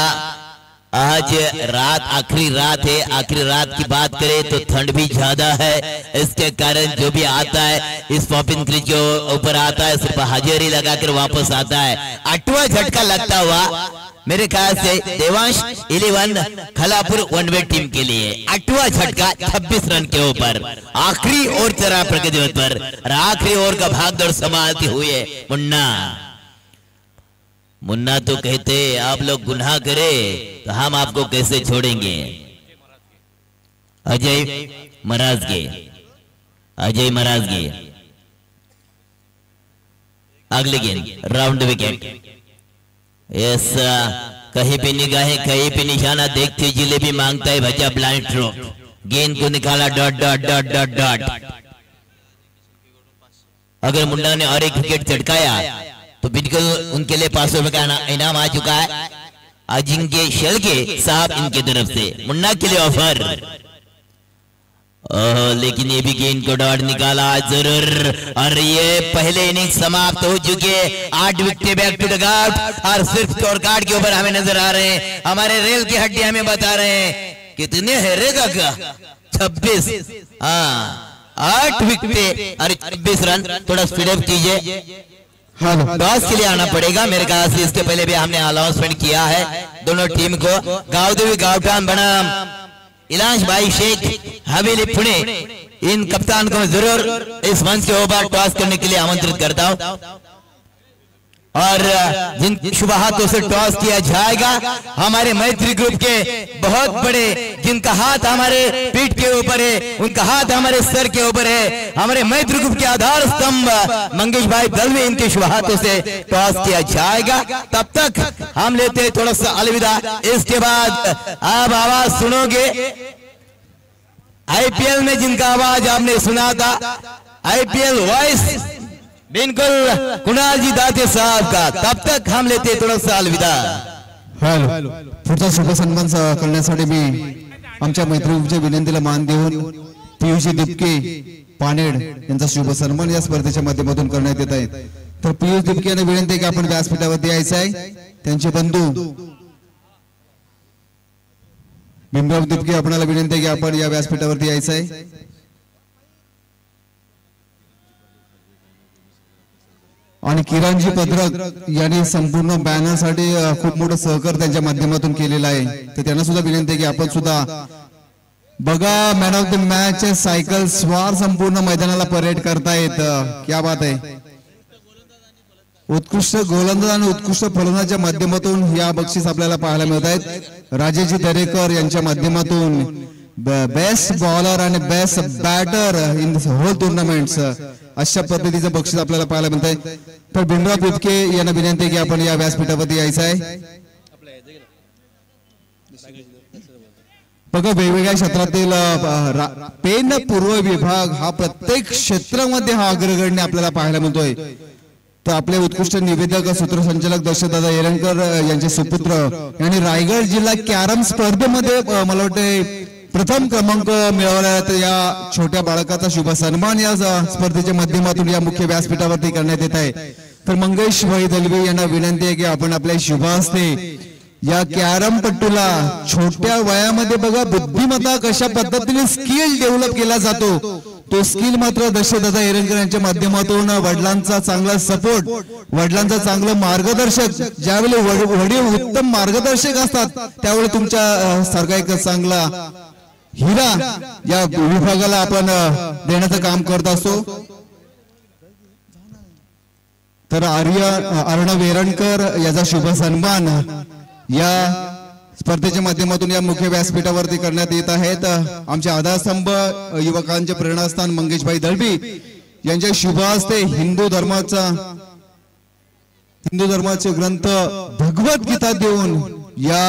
आज रात आखिरी रात है, आखिरी रात की बात करें तो ठंड भी ज्यादा है, इसके कारण जो भी आता है इस पॉपिंग क्रीज के ऊपर आता है, सिर्फ हाजिरी लगाकर वापस आता है। 8वां झटका लगता हुआ मेरे ख्याल से देवांश 11 खलापुर वनवे टीम के लिए 8वां झटका 26 रन के ऊपर। आखिरी ओवर चला प्रगति पर, आखिरी ओवर का भागदौड़ संभालते हुए मुन्ना तो कहते आप लोग गुनाह करे तो हम आपको कैसे छोड़ेंगे। अजय महाराजगे, अजय महाराजगे अगली गेंद राउंड विकेट। यस कहीं पे निगाहें कहीं पे निशाना देखते जिलेबी मांगता है भजा ब्लाइंड थ्रो। गेंद को निकाला dot dot dot dot dot. अगर मुन्ना ने और एक विकेट चटकाया तो बिल्कुल उनके लिए 500 रुपए का इनाम आ चुका है। अजिंक्य शेलके साहब इनकी तरफ से मुन्ना के लिए ऑफर। लेकिन ये भी गेंद को डॉट निकाला जरूर, और ये पहले इनिंग समाप्त हो चुके। 8 wicket back to dugout और सिर्फ स्कोर कार्ड के ऊपर हमें नजर आ रहे हैं, हमारे रेल की हड्डी हमें बता रहे हैं कितने है रेगा का 26। हाँ 8 विकेट और 26 रन। थोड़ा स्पीड अप कीजिए, टॉस के लिए आना पड़ेगा मेरे ख्याल से। इसके पहले भी हमने अनाउंसमेंट किया है दोनों टीम को। गावदेवी गावठान बनाम इलांश भाई शेख हवेली पुणे, इन कप्तान को मैं जरूर इस मंच के ऊपर टॉस करने के लिए आमंत्रित करता हूं, और जिन शुभ हाथों से टॉस किया जाएगा हमारे मैत्री ग्रुप के बहुत बड़े, जिनका हाथ हमारे पीठ के ऊपर है, उनका हाथ हमारे सर के ऊपर है, हमारे मैत्री ग्रुप के आधार स्तंभ मंगेश भाई दलवी, इनके शुभ हाथों से टॉस किया जाएगा। तब तक हम लेते हैं थोड़ा सा अलविदा। इसके बाद आप आवाज सुनोगे आईपीएल में जिनका आवाज आपने सुना था, आईपीएल वॉइस बिल्कुल कुणाल जी दाते साहब का। तब तक हम लेते थोड़ा सा अलविदा। हॅलो, पुढचा शुभ सन्मान करण्यासाठी मी आमच्या मैत्रीच्या विनंतीला मान देऊन पियुषजी दिपके पानेड यांचा शुभ सन्मान या स्पर्धेच्या माध्यमातून करण्यात येत आहे। तर पियुष दिपके यांना विनंती आहे की आपण व्यासपीठावरती यायचं आहे। त्यांचे बंधू भीमराव दिपके आपल्याला विनंती आहे की आपण या व्यासपीठावरती यायचं आहे। आणि किरणजी पत्रक यांनी संपूर्ण बॅनर साठी खूप मोठं सहकार्य त्यांच्या माध्यमातून केलेलं आहे, तर त्यांना सुद्धा विनंती आहे की आपण सुद्धा बघा man of the match cycle स्वार संपूर्ण मैदानाला परेड करतायत। क्या बात आहे। उत्कृष्ट गोलंदाज आणि उत्कृष्ट फलंदाजाच्या माध्यमातून या बक्षीस आपल्याला पाहायला मिळत आहेत। राजेशजी दरेकर यांच्या माध्यमातून बेस्ट बॉलर आणि best batter in the whole tournaments अशा पद्धतीचं बक्षीस आपल्याला पाहायला मिळत आहे। तर भीमराव दिपके यांना विनंती आहे की आपण या व्यासपीठावरती यायचं आहे। बघा वेगवेगळ्या क्षेत्रातील पेन पूर्व विभाग हा प्रत्येक क्षेत्रामध्ये हा अग्रगण्य आपल्याला पाहायला मिळतोय. तर आपले उत्कृष्ट निवेदक सूत्रसंचालक दर्शनदादा येरणकर यांचे सुपुत्र यांनी रायगड जिल्हा कॅरम स्पर्धेमध्ये मला वाटते प्रथम क्रमांक मिळवला. या छोट्या बाळकाचा शुभ सन्मान या स्पर्धेच्या माध्यमातून या मुख्य व्यासपीठावरती करण्यात येत आहे. तर मंगेश भाई दलवी यांना विनंती आहे की आपण आपल्या शुभ हस्ते या कॅरम पट्टूला छोट्या वयामध्ये बघा बुद्धिमत्ता कशा पद्धतीने स्किल डेव्हलप केला जातो तो स्किल मात्र दर्शनदादा येरणकर यांच्या माध्यमातून वडिलांचा चांगला सपोर्ट, वडिलांचा चांगलं मार्गदर्शक, ज्यावेळी वडील उत्तम मार्गदर्शक असतात त्यावेळी तुमच्या सारखा एक चांगला हिरा या विभागाला आपण देण्याचं काम करत असतो. तर अर्णव येरणकर याचा शुभ सन्मान या स्पर्धेच्या माध्यमातून या मुख्य व्यासपीठावरती करण्यात येत आहेत. आमचे आधारस्तंभ युवकांचे प्रेरणास्थान मंगेशभाई दळवी यांच्या शुभ हस्ते हिंदू धर्माचे ग्रंथ भगवद्गीता देऊन या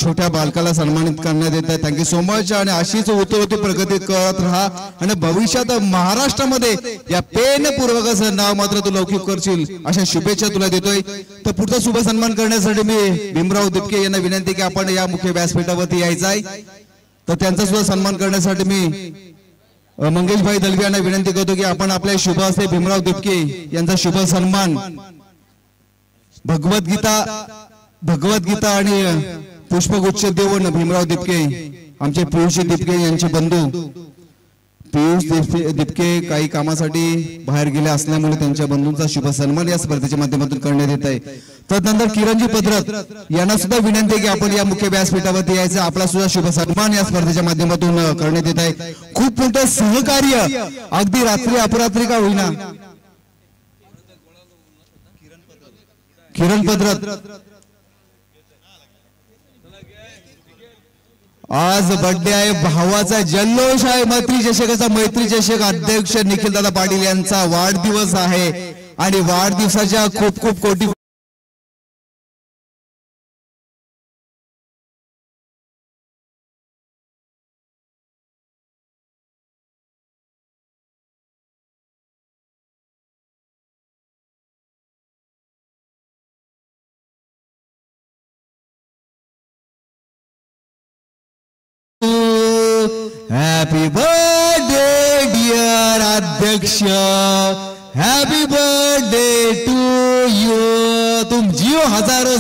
छोट्या बालकाला सन्मानित करण्यात येत आहे. Thank you so much. आणि अशीच उत्तरोत्तर प्रगती करत राहा आणि भविष्यात महाराष्ट्रामध्ये या पेन पूर्वकाचं नाव मात्र तू लौकिक करशील अशा शुभेच्छा तुला देतोय. तर पुढचा शुभ सन्मान करण्यासाठी मी भीमराव दिपके यांना विनंती की आपण या मुख्य व्यासपीठावरती यायचं आहे. तर त्यांचा सुद्धा सन्मान करण्यासाठी मी मंगेशभाई दलवी यांना विनंती करतो की आपण आपल्या शुभ हस्ते भीमराव दिपके यांचा शुभ सन्मान भगवद्गीता आणि पुष्पगुच्छ देऊन भीमराव दिपके आमचे पियुष दिपके यांचे बंधू पियुष दिपके काही कामासाठी बाहेर गेले असल्यामुळे त्यांच्या बंधूंचा शुभ सन्मान या स्पर्धेच्या माध्यमातून करण्यात येत आहे. तदनंतर किरणजी पद्रत यांना सुद्धा विनंती की आपण या मुख्य व्यासपीठावरती यायचं, आपला सुद्धा शुभ सन्मान या स्पर्धेच्या माध्यमातून करण्यात येत आहे. खूप मोठं सहकार्य अगदी रात्री अपरात्री का होईना किरण पद्रत आज बर्थडे आहे, भावाचा जल्लोष आहे. मैत्री चषक अध्यक्ष निखिल दादा पाटील यांचा वाढदिवस आहे आणि वाढदिवसाच्या खूप खूप कोटी हॅपी बर्थडे डिअर अध्यक्ष, हॅपी बर्थडे टू यू. तुम जियो हजारों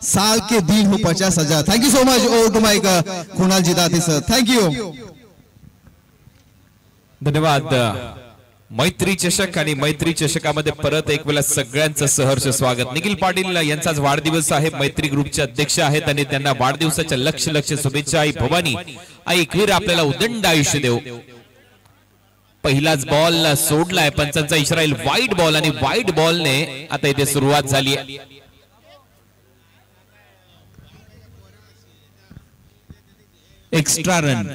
साल के दिन हो 50,000. Thank you so much. Oh to my कुणालजी दाते सर, थँक्यू. धन्यवाद. मैत्री चषक आणि मैत्री चषकामध्ये परत एक वेळा सगळ्यांचं सहर्ष स्वागत. निखिल पाटील यांचाच वाढदिवस आहे, मैत्री ग्रुपचे अध्यक्ष आहेत आणि त्यांना वाढदिवसाच्या लक्ष शुभेच्छा. आई भवानी आई एकवीर आपल्याला उदंड आयुष्य देव. पहिलाच बॉल सोडलाय, पंचांचा इशारा येईल वाईट बॉल आणि वाईट बॉलने आता इथे सुरुवात झाली आहे. एक्स्ट्रा रन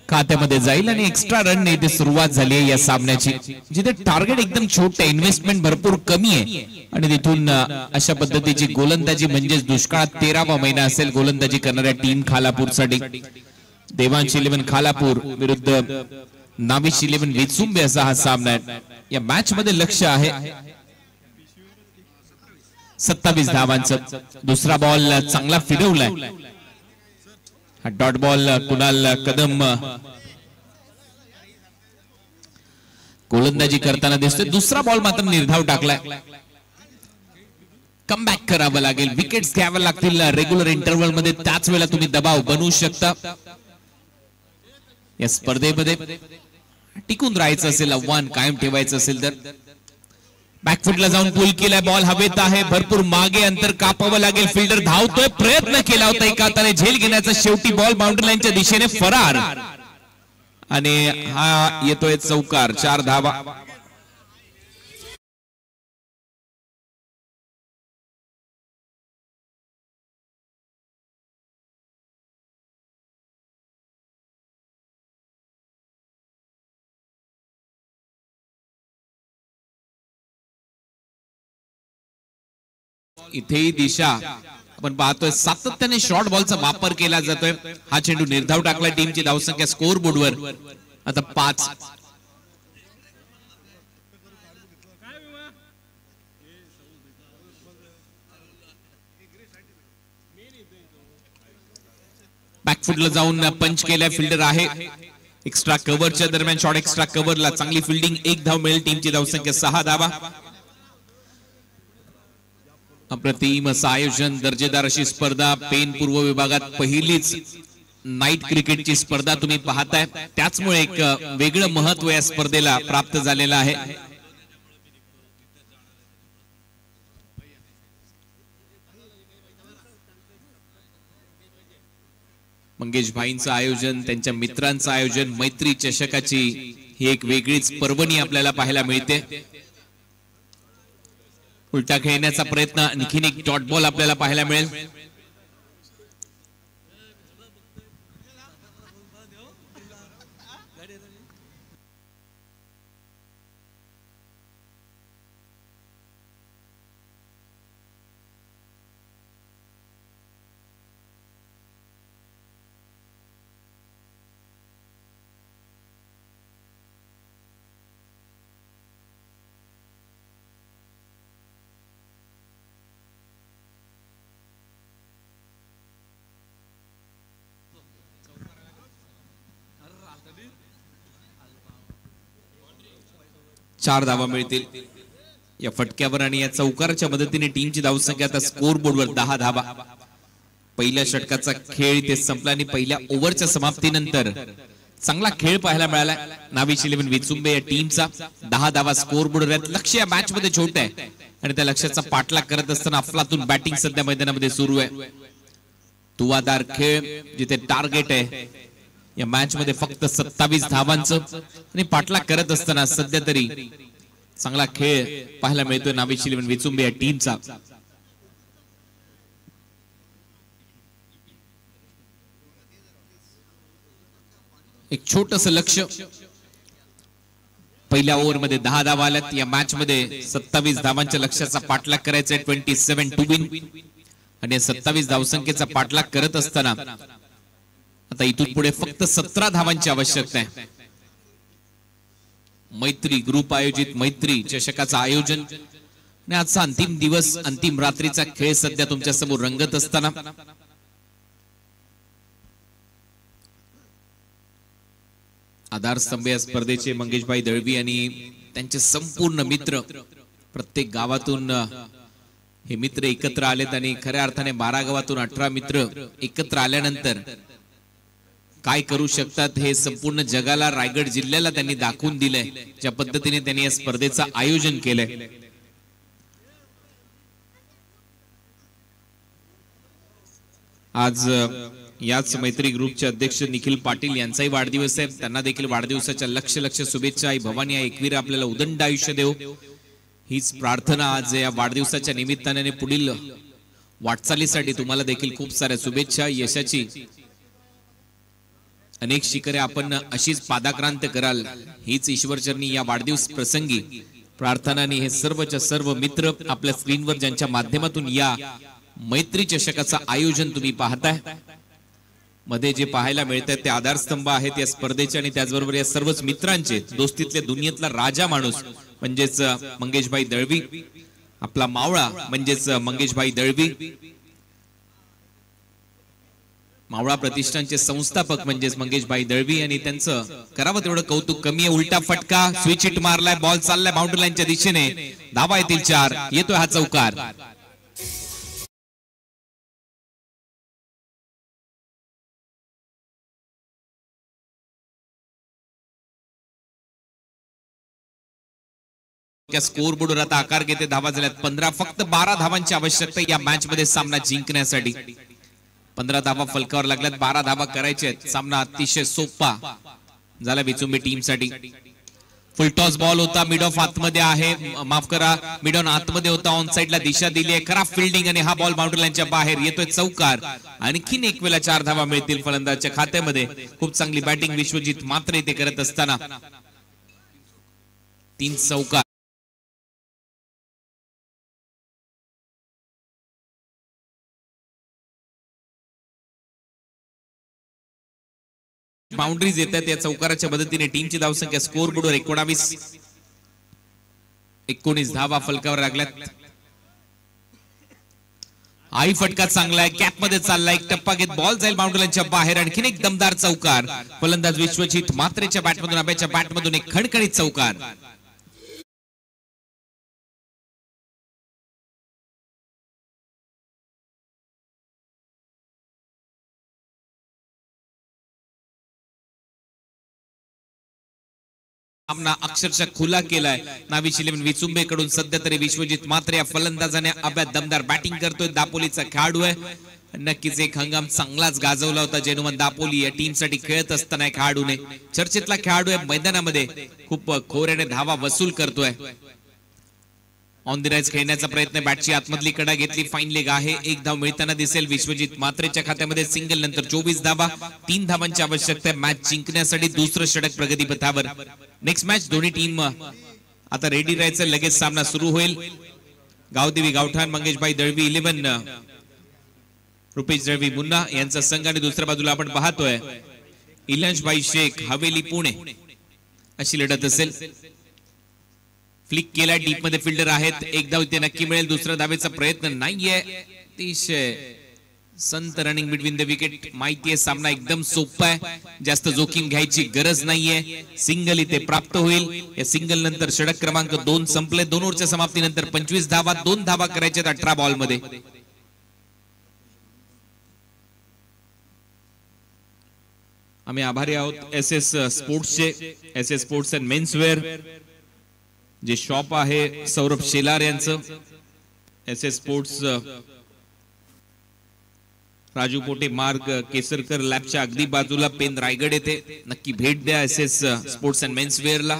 खात्यामध्ये जाईल आणि एक्स्ट्रा रन इथे सुरुवात झाली आहे या सामन्याची, जिथे टार्गेट एकदम छोटे, इन्व्हेस्टमेंट भरपूर कमी आहे आणि तिथून अशा पद्धतीची गोलंदाजी म्हणजेच दुष्काळात 13वा महिना असेल गोलंदाजी करणाऱ्या टीम खालापूरसाठी. देवांश 11 खालापूर विरुद्ध नाविश 11 वेचुंबे असा हा सामना आहे. या मॅच मध्ये लक्ष आहे 27 धावांचं. दुसरा बॉल चांगला फिरवलाय, डॉट बॉल कुणाल कदम गोलंदाजी करताना दिसतोय. दुसरा बॉल मात्र निर्धाव टाकलाय. कमबॅक करावं लागेल, विकेट्स घ्याव्या लागतील रेग्युलर इंटरव्हल मध्ये, त्याच वेळेला तुम्ही दबाव बनवू शकता. या स्पर्धेमध्ये टिकून राहायचं असेल, आव्हान कायम ठेवायचं असेल तर बॅकफुटला जाऊन पुल केलाय, बॉल हवेत आहे, भरपूर मागे अंतर कापावं लागेल. फिल्डर धावतोय, प्रयत्न केला होता एका हाताने झेल घेण्याचा, शेवटी बॉल बाउंड्री लाईनच्या दिशेने फरार आणि हा येतोय चौकार. 4 धावा. इथेही दिशा आपण पाहतोय सातत्याने शॉर्ट बॉलचा वापर केला जातोय. हा चेंडू निर्धाव टाकला. टीमची धावसंख्या स्कोर बोर्डवर आता 5. बॅकफुटला जाऊन पंच केल्या. फिल्डर आहे. एक्स्ट्रा कव्हरच्या दरम्यान शॉट एक्स्ट्रा कव्हरला चांगली फिल्डिंग. 1 धाव मिळेल. टीमची धावसंख्या 6 धावा. अप्रतिम असं आयोजन. दर्जेदार अशी स्पर्धा. पेन पूर्व विभागात पहिलीच नाईट क्रिकेटची स्पर्धा तुम्ही पाहताय. त्याचमुळे एक वेगळं महत्व या स्पर्धेला प्राप्त झालेलं आहे. मंगेश भाईंचं आयोजन, त्यांच्या मित्रांचं आयोजन, मैत्री चषकाची ही एक वेगळीच पर्वणी आपल्याला पाहायला मिळते. उलटा खेळण्याचा प्रयत्न. आणखीन एक डॉट बॉल आपल्याला पाहायला मिळेल. चार धावा मिळतील या फटक्यावर आणि या चौकाराच्या मदतीने टीमची धावसंख्या आता स्कोर बोर्डवर 10 धावा. पहिल्या षटकाचा खेळ इथे संपला आणि पहिल्या ओव्हरच्या समाप्तीनंतर चांगला खेळ पाहायला मिळाला. नाविश 11 विचुंबे या टीमचा 10 धावा स्कोर बोर्डवर. लक्ष या मॅच मध्ये छोट आहे आणि त्या लक्ष्याचा पाठलाग करत असताना अफलातून बॅटिंग सध्या मैदानामध्ये सुरू आहे. तुवादार खेळ जिथे टार्गेट आहे या मॅच मध्ये फक्त 27 धावांचं आणि पाठलाग करत असताना सध्या तरी चांगला खेळ पाहायला मिळतोय नाविश 11 विचुंबे या टीमचा. एक छोटस लक्ष. पहिल्या ओव्हर मध्ये 10 धावा आल्यात. या मॅच मध्ये 27 धावांच्या लक्ष्याचा पाठलाग करायचा आहे. 27 टू विन आणि या 27 धावसंख्येचा पाठलाग करत असताना आता इथून पुढे फक्त 17 धावांची आवश्यकता आहे. मैत्री ग्रुप आयोजित मैत्री चषकाचं आयोजन आणि आजचा अंतिम दिवस, अंतिम रात्रीचा खेळ सध्या तुमच्या समोर रंगत असताना आधारस्तंभ या स्पर्धेचे मंगेशभाई दळवी आणि त्यांचे संपूर्ण मित्र, प्रत्येक गावातून हे मित्र एकत्र आलेत आणि खऱ्या अर्थाने 12 गावातून 18 मित्र एकत्र आल्यानंतर काय करू शकतात हे संपूर्ण जगाला, रायगड जिल्ह्याला त्यांनी दाखवून दिलंय. ज्या पद्धतीने त्यांनी या स्पर्धेचं आयोजन केलंय. आज याच मैत्री ग्रुपचे अध्यक्ष निखिल पाटील यांचाही वाढदिवस आहे. त्यांना देखील वाढदिवसाच्या लक्ष शुभेच्छा. आई भवानी आई एकवीर आपल्याला उदंड आयुष्य देव हीच प्रार्थना आज या वाढदिवसाच्या निमित्ताने. पुढील वाटचालीसाठी तुम्हाला देखील खूप साऱ्या शुभेच्छा. यशाची अनेक शिखरे आपण अशीच पादाक्रांत कराल हीच ईश्वरचरणी या वाढदिवस प्रसंगी प्रार्थना. आणि हे सर्वच्या सर्व मित्र आपल्या स्क्रीनवर ज्यांच्या माध्यमातून या मैत्री चषकाचं आयोजन तुम्ही पाहताय, मध्ये जे पाहायला मिळत आहे ते आधारस्तंभ आहेत या स्पर्धेचे आणि त्याचबरोबर या सर्वच मित्रांचे दोस्तीतल्या दुनियेतला राजा माणूस म्हणजेच मंगेशभाई दळवी, आपला मावळा म्हणजेच मंगेशभाई दळवी, मावळा प्रतिष्ठानचे संस्थापक म्हणजेच मंगेशभाई दळवी आणि त्यांचं करावं तेवढं कौतुक कमी आहे. उलटा फटका, स्विच हिट मारलाय, बॉल चाललाय बाउंड्री लाईनच्या दिशेने. धावा येतील 4. येतोय हा चौकार. स्कोर बोर्डवर आता आकार घेते. धावा झाल्यात 15. फक्त 12 धावांची आवश्यकता या मॅच मध्ये सामना जिंकण्यासाठी. 15 धावा फलकावर लागल्यात. 12 धावा करायचे आहेत. सामना अतिशय सोपा झाला विचुंबे टीम साठी. फुल टॉस बॉल होता. मिड ऑफ आतमध्ये आहे, माफ करा, मिड ऑन आतमध्ये होता. ऑन साइडला दिशा दिली आहे. खराब फिल्डिंग आणि हा बॉल बाउंड्री लाईनच्या बाहेर. येतोय चौकार. आणखीन एक वेळा 4 धावा मिळतील फलंदाजच्या खात्यामध्ये. खूप चांगली बॅटिंग विश्वजित मात्र इथे करत असताना 3 चौकार. बाउंड्रीज येत आहेत या चौकाराच्या मदतीने टीमची धावसंख्या स्कोर बोर्डवर 19 धावा फलकावर लागल्यात. आई फटका चांगला आहे, कॅप मध्ये चालला, एक टप्पा घेत बॉल जाईल बाउंड्रीच्या बाहेर. आणखीन एक दमदार चौकार. फलंदाज विश्वजित मात्रेच्या बॅटमधून, अभ्याच्या बॅटमधून एक खणखणीत चौकार. सामना अक्षरशः खुला केलाय नाविश 11 विचुंबे कडून. सध्या तरी विश्वजित मात्रे या फलंदाजाने अभ्यात दमदार बॅटिंग करतोय. दापोलीचा खेळाडू आहे, नक्कीच एक हंगाम चांगलाच गाजवला होता जेनुमन दापोली या टीम साठी खेळत असताना खेळाडूने. चर्चेतला खेळाडू आहे, मैदानामध्ये खूप खोऱ्याने धावा वसूल करतोय. ऑन द राईज खेळण्याचा प्रयत्न, बॅटची आतमधली कडा घेतली, फाईन लेग आहे. एक धाव मिळताना दिसेल विश्वजित मात्रेच्या खात्यामध्ये. सिंगल नंतर 24 धावा, 3 धावांची आवश्यकता आहे मॅच जिंकण्यासाठी. दुसरं षटक प्रगतीपथावर. नेक्स्ट मॅच दोन्ही टीम आता रेडी राहायचं. लगेच सामना सुरू होईल. गावदेवी गावठाण मंगेशभाई दळवी 11 रुपेश दळवी मुन्ना यांचा संघ. आणि दुसऱ्या बाजूला आपण पाहतोय इलांशभाई शेख हवेली पुणे अशी लढत असेल. फ्लिक केला, डीप मध्ये फिल्डर आहेत. एक धाव इथे नक्की मिळेल. दुसऱ्या धावेचा प्रयत्न नाहीये. अतिशय संत रनिंग बिटवीन द विकेट. माहितीये सामना एकदम सोपा आहे, जास्त जोखीम घ्यायची गरज नाहीये. सिंगल इथे प्राप्त होईल. या सिंगल नंतर षटक क्रमांक 2 संपले. 2 ओव्हरच्या समाप्तीनंतर 25 धावा, 2 धावा करायच्या 18 बॉल मध्ये. आम्ही आभारी आहोत SS स्पोर्ट्सचे. SS sports and menswear J shop आहे सौरभ शेलार यांचं. SS स्पोर्ट्स राजू पोटे मार्ग केसरकर लॅबच्या अगदी बाजूला, पेन रायगड येथे. नक्की भेट द्या SS स्पोर्ट्स अँड मेन्सवेअरला.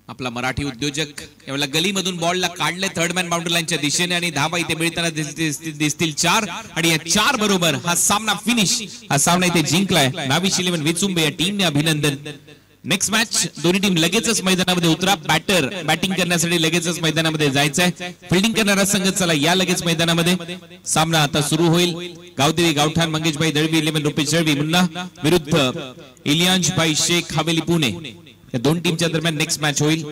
आपला मराठी उद्योजक यावेळेला गलीमधून बॉलला काढले थर्ड मॅन बाउंड्री लाईनच्या दिशेने. आणि धावा इथे मिळताना दिसतील 4. आणि या 4 बरोबर हा सामना फिनिश. हा सामना इथे जिंकलाय नाविश 11 विचुंबे या टीमने. अभिनंदन. नेक्स्ट मॅच दोन्ही टीम लगेचच मैदानामध्ये उतरा. बॅटिंग करण्यासाठी लगेचच मैदानामध्ये जायचंय. फिल्डिंग करणारा संघ चला या लगेच मैदानामध्ये. सामना आता सुरू होईल. गावदेवी गावठाण मंगेशभाई दळवी 11 रुपेश दळवी मुन्ना विरुद्ध इलियांशभाई शेख हवेली पुणे या दोन टीमच्या दरम्यान नेक्स्ट मॅच होईल.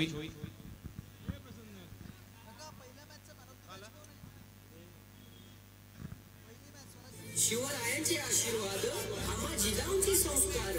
शिवरायांचे आशीर्वाद आम्हा जिजाऊंची संस्कार.